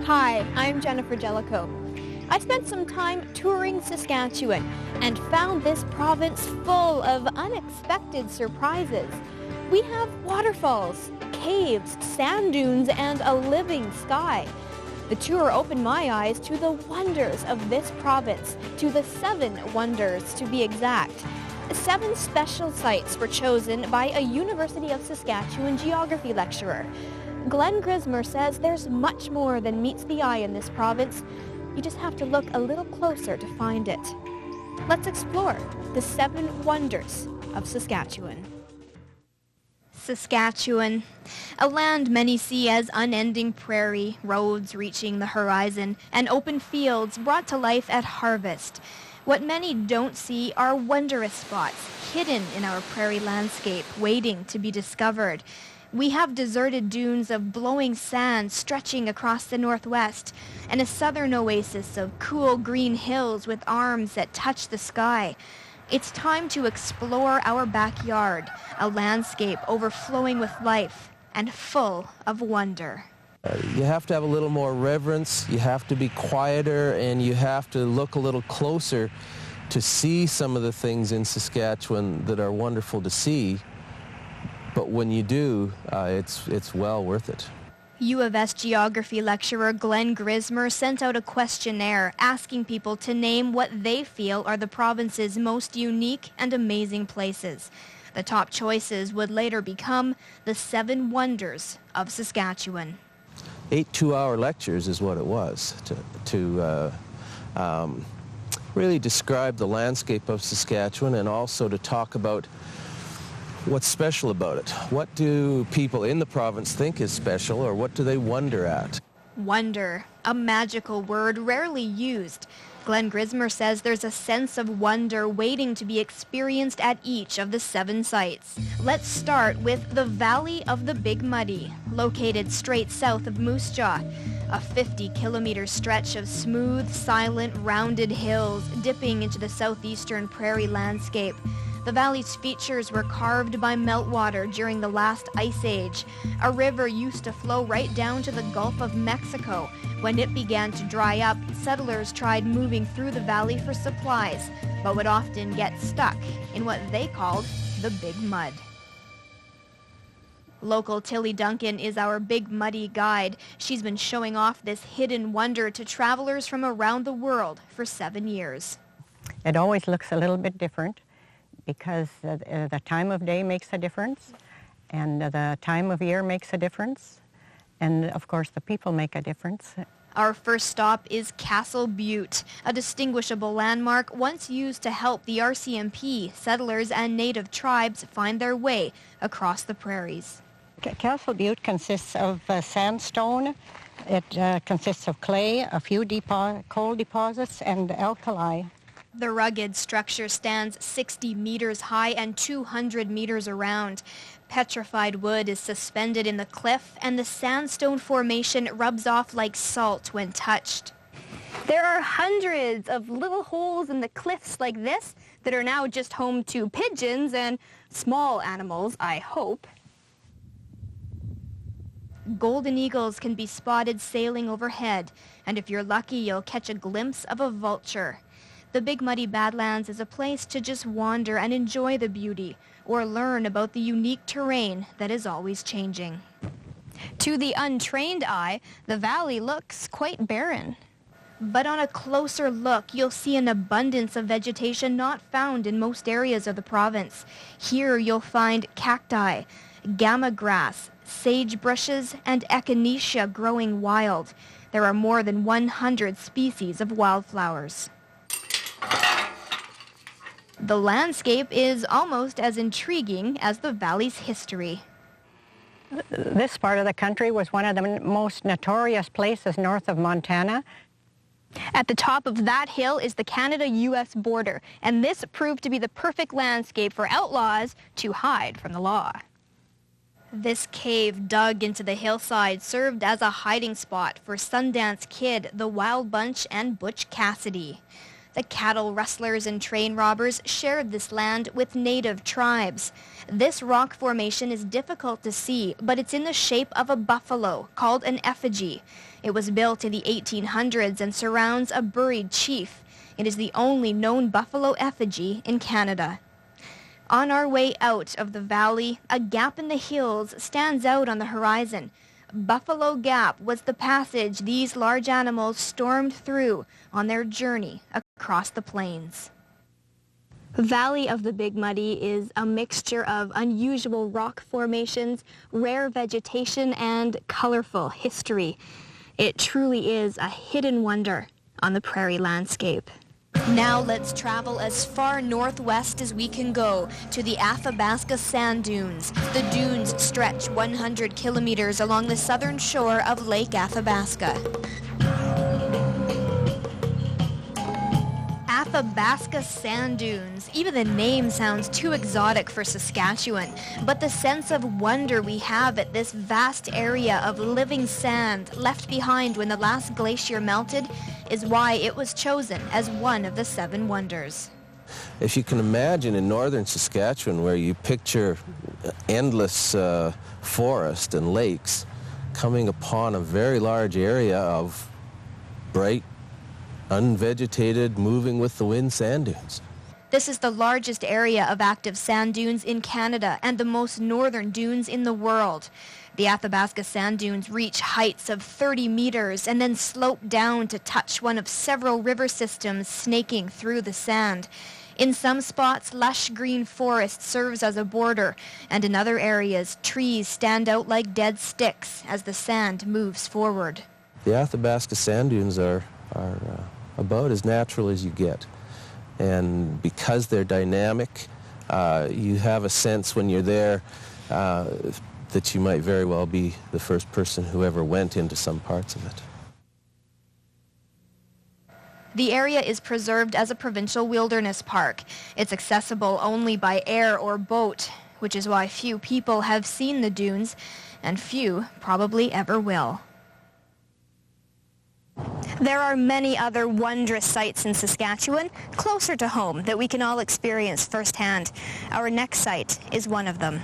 Hi, I'm Jennifer Jellicoe. I spent some time touring Saskatchewan and found this province full of unexpected surprises. We have waterfalls, caves, sand dunes, and a living sky. The tour opened my eyes to the wonders of this province, to the 7 wonders to be exact. 7 special sites were chosen by a University of Saskatchewan geography lecturer. Glenn Grismer says there's much more than meets the eye in this province. You just have to look a little closer to find it. Let's explore the 7 wonders of Saskatchewan. Saskatchewan, a land many see as unending prairie, roads reaching the horizon, and open fields brought to life at harvest. What many don't see are wondrous spots hidden in our prairie landscape, waiting to be discovered. We have deserted dunes of blowing sand stretching across the northwest, and a southern oasis of cool green hills with arms that touch the sky. It's time to explore our backyard, a landscape overflowing with life and full of wonder. You have to have a little more reverence, you have to be quieter, and you have to look a little closer to see some of the things in Saskatchewan that are wonderful to see. But when you do, it's well worth it. U of S geography lecturer Glenn Grismer sent out a questionnaire asking people to name what they feel are the province's most unique and amazing places. The top choices would later become the 7 wonders of Saskatchewan. 8 two-hour lectures is what it was to really describe the landscape of Saskatchewan and also to talk about what's special about it. What do people in the province think is special, or what do they wonder at? Wonder, a magical word rarely used. Glenn Grismer says there's a sense of wonder waiting to be experienced at each of the 7 sites. Let's start with the Valley of the Big Muddy, located straight south of Moose Jaw. A 50-kilometer stretch of smooth, silent, rounded hills dipping into the southeastern prairie landscape. The valley's features were carved by meltwater during the last ice age. A river used to flow right down to the Gulf of Mexico. When it began to dry up, settlers tried moving through the valley for supplies, but would often get stuck in what they called the Big Mud. Local Tilly Duncan is our Big Muddy guide. She's been showing off this hidden wonder to travelers from around the world for 7 years. It always looks a little bit different, because the time of day makes a difference, and the time of year makes a difference, and of course the people make a difference. Our first stop is Castle Butte, a distinguishable landmark once used to help the RCMP, settlers, and native tribes find their way across the prairies. Castle Butte consists of sandstone. It consists of clay, a few coal deposits, and alkali. The rugged structure stands 60 meters high and 200 meters around. Petrified wood is suspended in the cliff, and the sandstone formation rubs off like salt when touched. There are hundreds of little holes in the cliffs like this that are now just home to pigeons and small animals, I hope. Golden eagles can be spotted sailing overhead, and if you're lucky, you'll catch a glimpse of a vulture. The Big Muddy Badlands is a place to just wander and enjoy the beauty, or learn about the unique terrain that is always changing. To the untrained eye, the valley looks quite barren. But on a closer look, you'll see an abundance of vegetation not found in most areas of the province. Here you'll find cacti, gamma grass, sagebrushes, and echinacea growing wild. There are more than 100 species of wildflowers. The landscape is almost as intriguing as the valley's history. This part of the country was one of the most notorious places north of Montana. At the top of that hill is the Canada-U.S. border, and this proved to be the perfect landscape for outlaws to hide from the law. This cave dug into the hillside served as a hiding spot for Sundance Kid, the Wild Bunch, and Butch Cassidy. The cattle rustlers and train robbers shared this land with native tribes. This rock formation is difficult to see, but it's in the shape of a buffalo, called an effigy. It was built in the 1800s and surrounds a buried chief. It is the only known buffalo effigy in Canada. On our way out of the valley, a gap in the hills stands out on the horizon. Buffalo Gap was the passage these large animals stormed through on their journey across the plains. Valley of the Big Muddy is a mixture of unusual rock formations, rare vegetation, and colorful history. It truly is a hidden wonder on the prairie landscape. Now let's travel as far northwest as we can go to the Athabasca sand dunes. The dunes stretch 100 kilometers along the southern shore of Lake Athabasca. Athabasca sand dunes. Even the name sounds too exotic for Saskatchewan, but the sense of wonder we have at this vast area of living sand left behind when the last glacier melted is why it was chosen as one of the 7 wonders. If you can imagine in northern Saskatchewan where you picture endless forest and lakes coming upon a very large area of bright, unvegetated, moving with the wind sand dunes. This is the largest area of active sand dunes in Canada and the most northern dunes in the world. The Athabasca sand dunes reach heights of 30 meters and then slope down to touch one of several river systems snaking through the sand. In some spots, lush green forest serves as a border, and in other areas, trees stand out like dead sticks as the sand moves forward. The Athabasca sand dunes are about as natural as you get. And because they're dynamic, you have a sense when you're there that you might very well be the first person who ever went into some parts of it. The area is preserved as a provincial wilderness park. It's accessible only by air or boat, which is why few people have seen the dunes, and few probably ever will. There are many other wondrous sights in Saskatchewan, closer to home, that we can all experience firsthand. Our next site is one of them.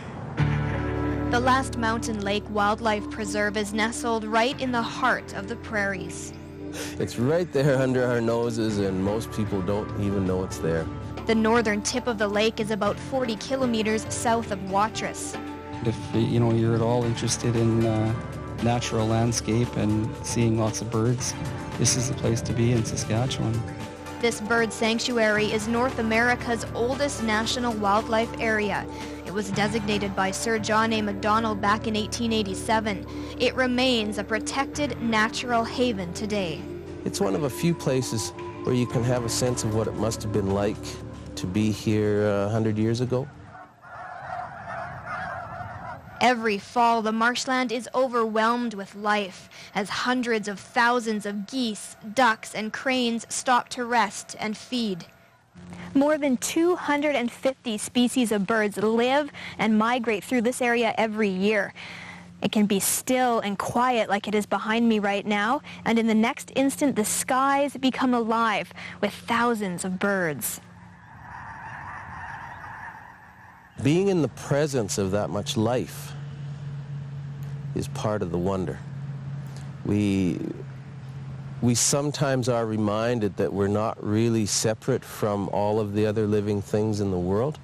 The Last Mountain Lake Wildlife Preserve is nestled right in the heart of the prairies. It's right there under our noses, and most people don't even know it's there. The northern tip of the lake is about 40 kilometers south of Watrous. If you're at all interested in natural landscape and seeing lots of birds, this is the place to be in Saskatchewan. This bird sanctuary is North America's oldest national wildlife area. It was designated by Sir John A. Macdonald back in 1887. It remains a protected natural haven today. It's one of a few places where you can have a sense of what it must have been like to be here 100 years ago. Every fall, the marshland is overwhelmed with life as hundreds of thousands of geese, ducks, and cranes stop to rest and feed. More than 250 species of birds live and migrate through this area every year. It can be still and quiet like it is behind me right now, and in the next instant the skies become alive with thousands of birds. Being in the presence of that much life is part of the wonder. We sometimes are reminded that we're not really separate from all of the other living things in the world.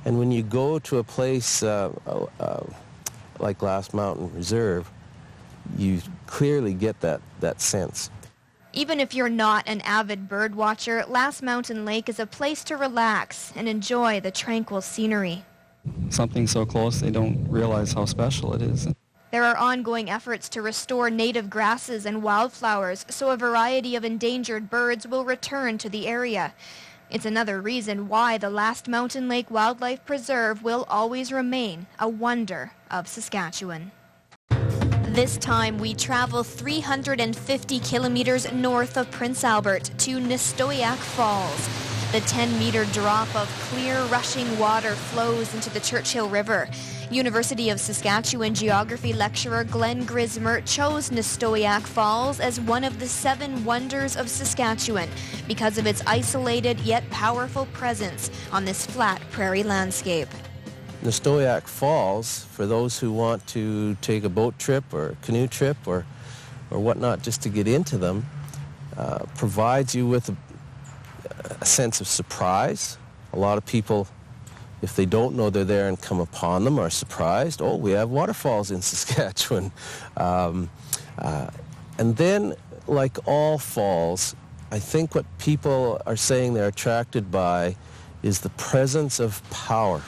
And when you go to a place like Last Mountain Reserve, you clearly get that sense. Even if you're not an avid bird watcher, Last Mountain Lake is a place to relax and enjoy the tranquil scenery. Something so close, they don't realize how special it is. There are ongoing efforts to restore native grasses and wildflowers so a variety of endangered birds will return to the area. It's another reason why the Last Mountain Lake Wildlife Preserve will always remain a wonder of Saskatchewan. This time we travel 350 kilometers north of Prince Albert to Nistowiak Falls. The 10-meter drop of clear, rushing water flows into the Churchill River. University of Saskatchewan geography lecturer Glenn Grismer chose Nistowiak Falls as one of the 7 wonders of Saskatchewan because of its isolated yet powerful presence on this flat prairie landscape. Nistowiak Falls, for those who want to take a boat trip or canoe trip or whatnot just to get into them, provides you with a sense of surprise. A lot of people, if they don't know they're there and come upon them, are surprised. Oh, we have waterfalls in Saskatchewan. And then, like all falls, I think what people are saying they're attracted by is the presence of power.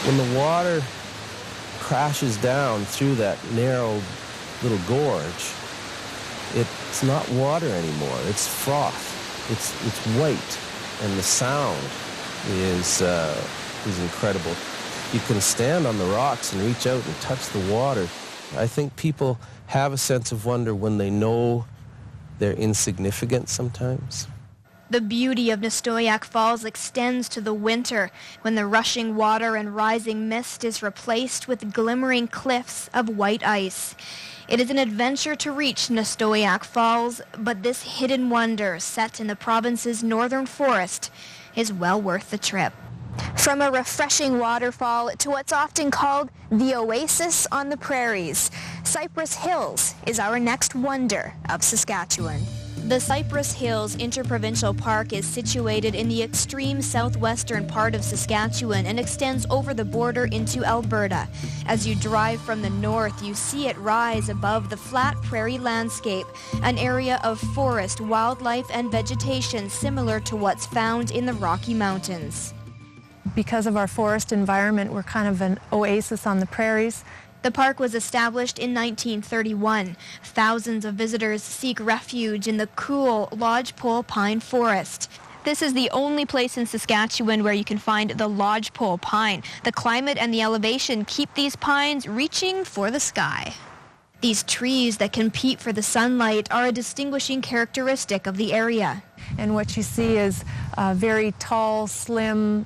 When the water crashes down through that narrow little gorge, it's not water anymore, it's froth. It's white, and the sound is incredible. You can stand on the rocks and reach out and touch the water. I think people have a sense of wonder when they know they're insignificant sometimes. The beauty of Nistowiak Falls extends to the winter, when the rushing water and rising mist is replaced with glimmering cliffs of white ice. It is an adventure to reach Nistowiak Falls, but this hidden wonder set in the province's northern forest is well worth the trip. From a refreshing waterfall to what's often called the oasis on the prairies, Cypress Hills is our next wonder of Saskatchewan. The Cypress Hills Interprovincial Park is situated in the extreme southwestern part of Saskatchewan and extends over the border into Alberta. As you drive from the north, you see it rise above the flat prairie landscape, an area of forest, wildlife, and vegetation similar to what's found in the Rocky Mountains. Because of our forest environment, we're kind of an oasis on the prairies. The park was established in 1931. Thousands of visitors seek refuge in the cool lodgepole pine forest. This is the only place in Saskatchewan where you can find the lodgepole pine. The climate and the elevation keep these pines reaching for the sky. These trees that compete for the sunlight are a distinguishing characteristic of the area. And what you see is very tall, slim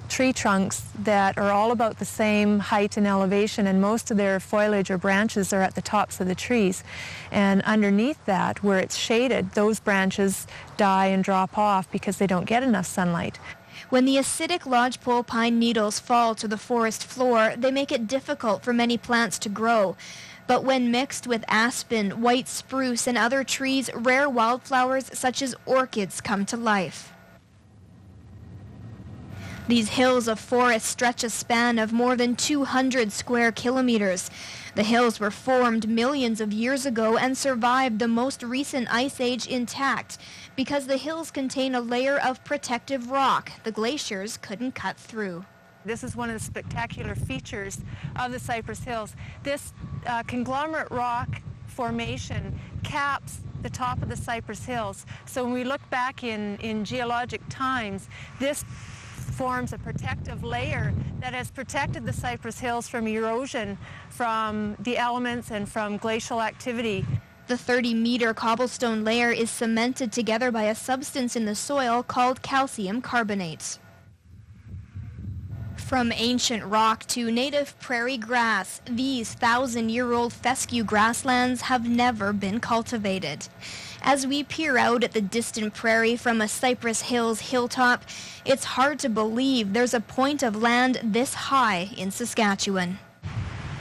tree trunks that are all about the same height and elevation, and most of their foliage or branches are at the tops of the trees. And underneath that, where it's shaded, those branches die and drop off because they don't get enough sunlight. When the acidic lodgepole pine needles fall to the forest floor, they make it difficult for many plants to grow. But when mixed with aspen, white spruce, and other trees, rare wildflowers such as orchids come to life. These hills of forest stretch a span of more than 200 square kilometers. The hills were formed millions of years ago and survived the most recent ice age intact because the hills contain a layer of protective rock the glaciers couldn't cut through. This is one of the spectacular features of the Cypress Hills. This conglomerate rock formation caps the top of the Cypress Hills. So when we look back in geologic times, this forms a protective layer that has protected the Cypress Hills from erosion, from the elements, and from glacial activity. The 30-meter cobblestone layer is cemented together by a substance in the soil called calcium carbonate. From ancient rock to native prairie grass, these 1,000-year-old fescue grasslands have never been cultivated. As we peer out at the distant prairie from a Cypress Hills hilltop, it's hard to believe there's a point of land this high in Saskatchewan.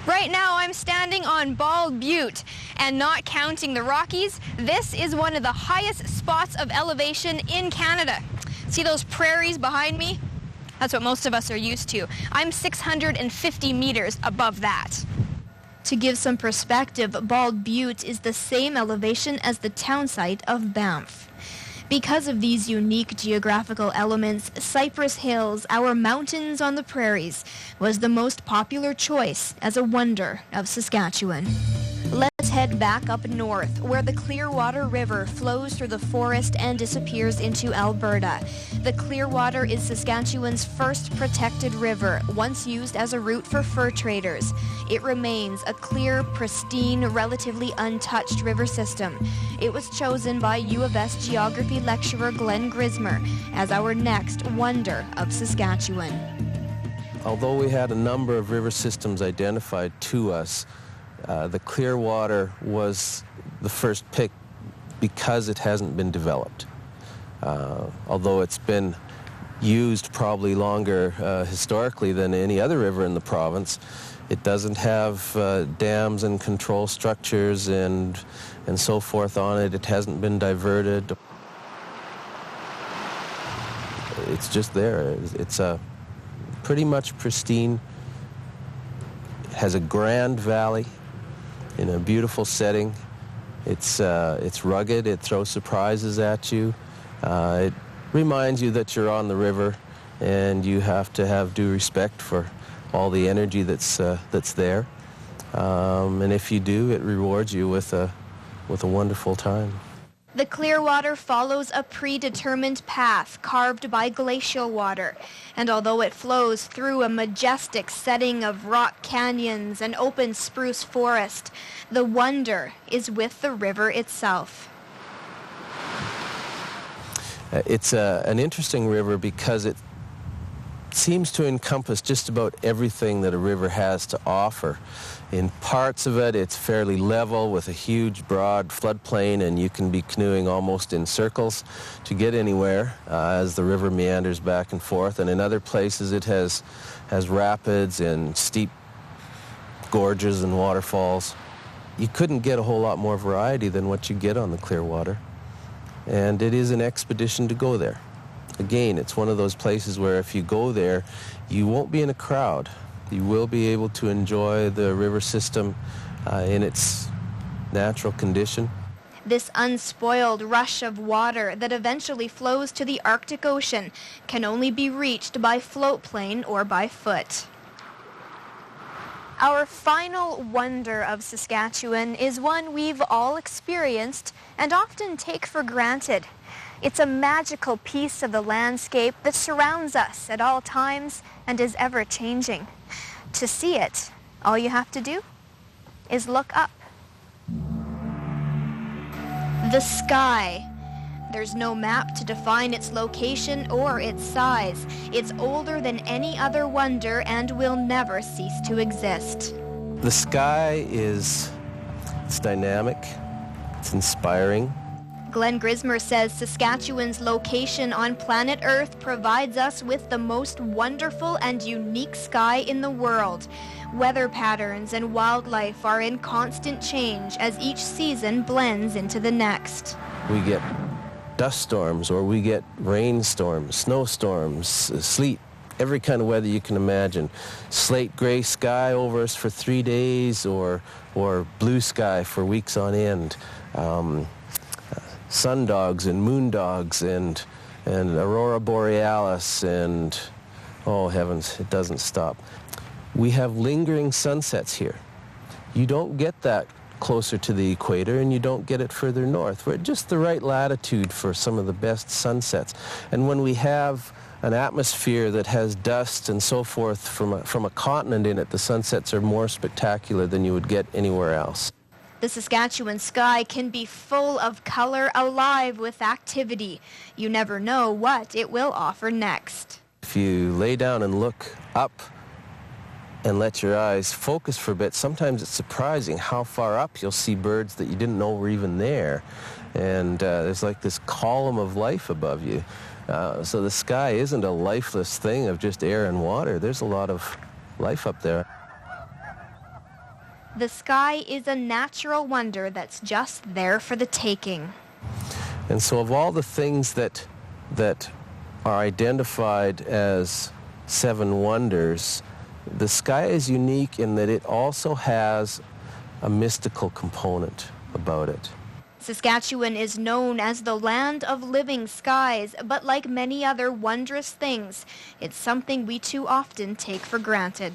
Right now I'm standing on Bald Butte, and not counting the Rockies, this is one of the highest spots of elevation in Canada. See those prairies behind me? That's what most of us are used to. I'm 650 meters above that. To give some perspective, Bald Butte is the same elevation as the town site of Banff. Because of these unique geographical elements, Cypress Hills, our mountains on the prairies, was the most popular choice as a wonder of Saskatchewan. Let's head back up north, where the Clearwater River flows through the forest and disappears into Alberta. The Clearwater is Saskatchewan's first protected river, once used as a route for fur traders. It remains a clear, pristine, relatively untouched river system. It was chosen by U of S geography lecturer Glenn Grismer as our next wonder of Saskatchewan. Although we had a number of river systems identified to us, the Clearwater was the first pick because it hasn't been developed. Although it's been used probably longer historically than any other river in the province, it doesn't have dams and control structures and so forth on it. It hasn't been diverted. It's just there. It's a pretty much pristine. It has a grand valley in a beautiful setting. It's rugged. It throws surprises at you. It reminds you that you're on the river, and you have to have due respect for all the energy that's there. And if you do, it rewards you with a wonderful time. The Clearwater follows a predetermined path carved by glacial water, and although it flows through a majestic setting of rock canyons and open spruce forest, the wonder is with the river itself. It's an interesting river because it seems to encompass just about everything that a river has to offer. In parts of it, it's fairly level with a huge, broad floodplain, and you can be canoeing almost in circles to get anywhere as the river meanders back and forth. And in other places, it has rapids and steep gorges and waterfalls. You couldn't get a whole lot more variety than what you get on the Clearwater. And it is an expedition to go there. Again, it's one of those places where if you go there, you won't be in a crowd. You will be able to enjoy the river system in its natural condition. This unspoiled rush of water that eventually flows to the Arctic Ocean can only be reached by float plane or by foot. Our final wonder of Saskatchewan is one we've all experienced and often take for granted. It's a magical piece of the landscape that surrounds us at all times and is ever changing. To see it, all you have to do is look up. The sky. There's no map to define its location or its size. It's older than any other wonder and will never cease to exist. The sky it's dynamic, it's inspiring. Glenn Grismer says Saskatchewan's location on planet Earth provides us with the most wonderful and unique sky in the world. Weather patterns and wildlife are in constant change as each season blends into the next. We get dust storms, or we get rainstorms, snowstorms, sleet, every kind of weather you can imagine. Slate gray sky over us for 3 days, or blue sky for weeks on end. Sundogs and moondogs and aurora borealis and, oh heavens, it doesn't stop. We have lingering sunsets here. You don't get that closer to the equator, and you don't get it further north. We're at just the right latitude for some of the best sunsets. And when we have an atmosphere that has dust and so forth from a continent in it, the sunsets are more spectacular than you would get anywhere else. The Saskatchewan sky can be full of color, alive with activity. You never know what it will offer next. If you lay down and look up and let your eyes focus for a bit, sometimes it's surprising how far up you'll see birds that you didn't know were even there. And there's like this column of life above you. So the sky isn't a lifeless thing of just air and water. There's a lot of life up there. The sky is a natural wonder that's just there for the taking. And so of all the things that are identified as 7 wonders, the sky is unique in that it also has a mystical component about it. Saskatchewan is known as the land of living skies, but like many other wondrous things, it's something we too often take for granted.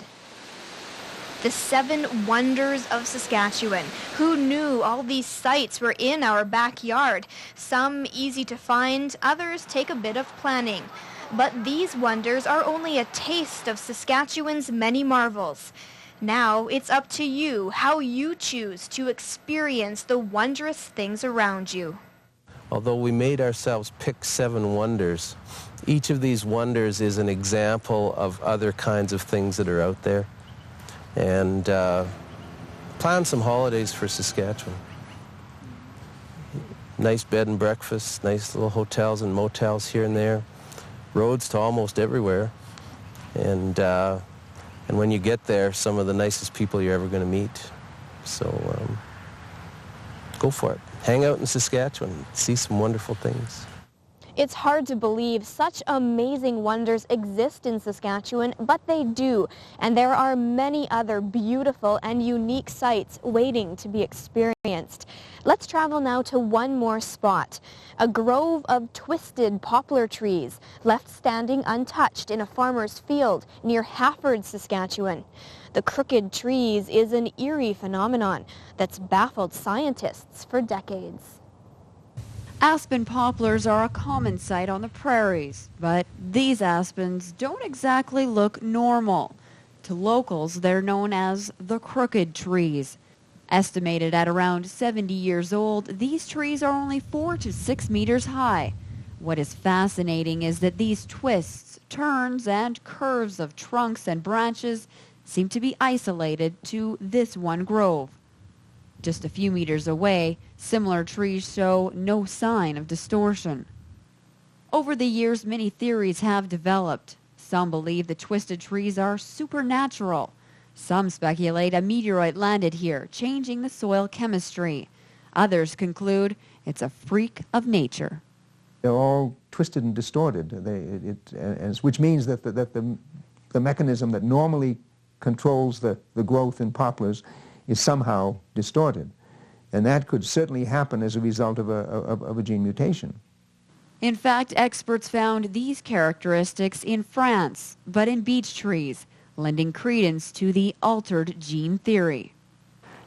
The 7 wonders of Saskatchewan. Who knew all these sights were in our backyard? Some easy to find, others take a bit of planning. But these wonders are only a taste of Saskatchewan's many marvels. Now it's up to you how you choose to experience the wondrous things around you. although we made ourselves pick 7 wonders, each of these wonders is an example of other kinds of things that are out there. And plan some holidays for Saskatchewan. Nice bed and breakfast, nice little hotels and motels here and there, roads to almost everywhere. And when you get there, some of the nicest people you're ever going to meet. So go for it. Hang out in Saskatchewan, see some wonderful things. It's hard to believe such amazing wonders exist in Saskatchewan, but they do. And there are many other beautiful and unique sights waiting to be experienced. Let's travel now to one more spot. A grove of twisted poplar trees left standing untouched in a farmer's field near Hafford, Saskatchewan. The crooked trees is an eerie phenomenon that's baffled scientists for decades. Aspen poplars are a common sight on the prairies, but these aspens don't exactly look normal. To locals, they're known as the crooked trees. Estimated at around 70 years old, these trees are only 4 to 6 meters high. What is fascinating is that these twists, turns, and curves of trunks and branches seem to be isolated to this one grove. Just a few meters away, similar trees show no sign of distortion. Over the years, many theories have developed. Some believe the twisted trees are supernatural. Some speculate a meteorite landed here, changing the soil chemistry. Others conclude it's a freak of nature. They're all twisted and distorted, which means that the mechanism that normally controls the growth in poplars is somehow distorted. And that could certainly happen as a result of a gene mutation. In fact, experts found these characteristics in France, but in beech trees, lending credence to the altered gene theory.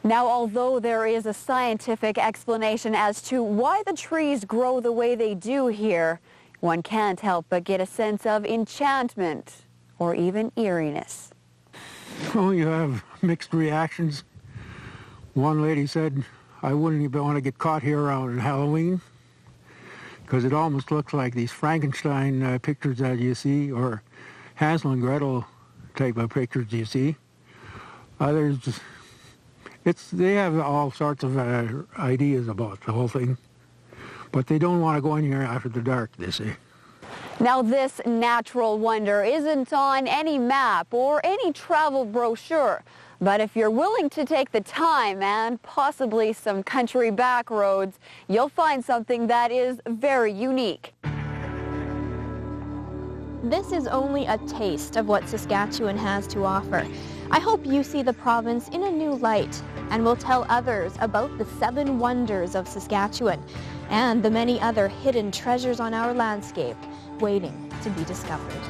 Now, although there is a scientific explanation as to why the trees grow the way they do here, one can't help but get a sense of enchantment or even eeriness. Well, you have mixed reactions. One lady said, I wouldn't even want to get caught here around Halloween because it almost looks like these Frankenstein pictures that you see, or Hansel and Gretel type of pictures you see. Others, they have all sorts of ideas about the whole thing, but they don't want to go in here after the dark, they say. Now, this natural wonder isn't on any map or any travel brochure, but if you're willing to take the time and possibly some country back roads, you'll find something that is very unique. This is only a taste of what Saskatchewan has to offer. I hope you see the province in a new light and will tell others about the 7 wonders of Saskatchewan and the many other hidden treasures on our landscape waiting to be discovered.